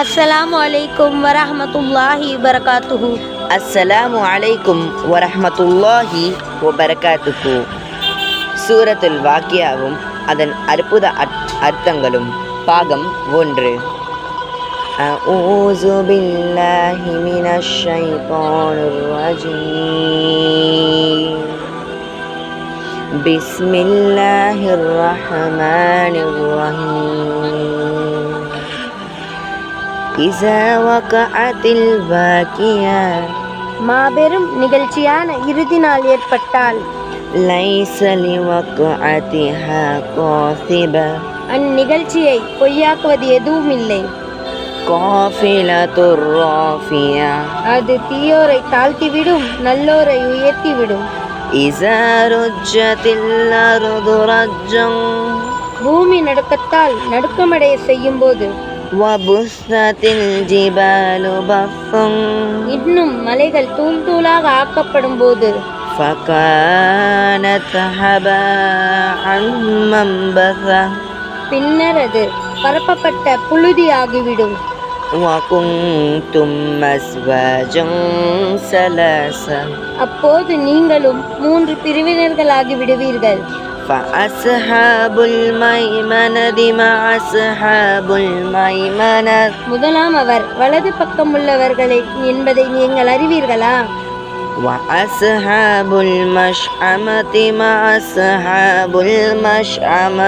அஸ்ஸலாமு அலைக்கும் வரஹ்மத்துல்லாஹி வபரகாத்துஹு. அஸ்ஸலாமு அலைக்கும் வரஹ்மத்துல்லாஹி வபரகாத்துஹு. சூரத்துல் வாக்கியாவும் அதன் அற்புத அர்த்தங்களும் பாகம் 1. அஊஸு பில்லாஹி மினஷ் ஷைத்தானிர் ரஜீம். பிஸ்மில்லாஹிர் ரஹ்மானிர் ரஹீம். இஸா வகஅத்தில் வாக்கியா. மாபெரும் நிகழ்ச்சியான இறுதி நாள் ஏற்பட்டால் லைஸ லிவக்அதிஹா காஸிபா. அந்நிகழ்ச்சியை பொய்யாக்குவது எதுவும் இல்லை. காஃபிலத்துர் ராஃபியா. அது தீயோரை தாழ்த்திவிடும், நல்லோரை உயர்த்திவிடும். இஸா ருஜ்ஜத்தில் அர்து ரஜ்ஜன். பூமி நடுக்கத்தால் நடுக்கமடைய செய்யும் போது வபுஸ்ஸத்தில் ஜிபாலு பஸ்ஸன். இன்னும் மலைகள் தூள் தூளாக ஆக்கப்படும் போது ஃபகானத் ஹபாஅன் மன்பஸா. பின்னர் அது பரப்பப்பட்ட புழுதி ஆகிவிடும். வகுந்தும் அஸ்வாஜன் ஸலாஸா. அப்போது நீங்களும் 3 பிரிவினர்களாகி விடுவீர்கள். ஃபஅஸ்ஹாபுல் மைமனதி மஅஸ்ஹாபுல் மைமன. முதலாம் அவர் வலது பக்கம் உள்ளவர்களை என்பதை நீங்கள் அறிவீர்களா? வஅஸ்ஹாபுல் மஷ்அமதி மஅஸ்ஹாபுல் மஷ்அம.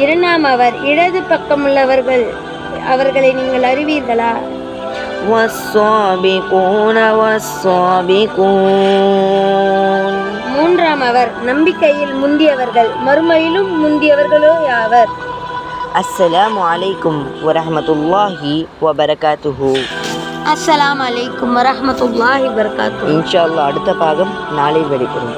இரண்டாம் அவர் இடது பக்கம் உள்ளவர்கள் அவர்களை நீங்கள் அறிவீர்களா? வஸ்ஸாபிகூன வஸ்ஸாபிகூன். மூன்றாம் அவர் நம்பிக்கையில் முந்தியவர்கள், மறுமையிலும் முந்தியவர்களோ யாவர். அஸ்ஸலாமு அலைக்கும் வரஹ்மத்துல்லாஹி வபரகாத்துஹு. அஸ்ஸலாமு அலைக்கும் வரஹ்மத்துல்லாஹி வபரகாத்துஹு. இன்ஷா அல்லாஹ் அடுத்த பாகம் நாளை வெளிவரும்.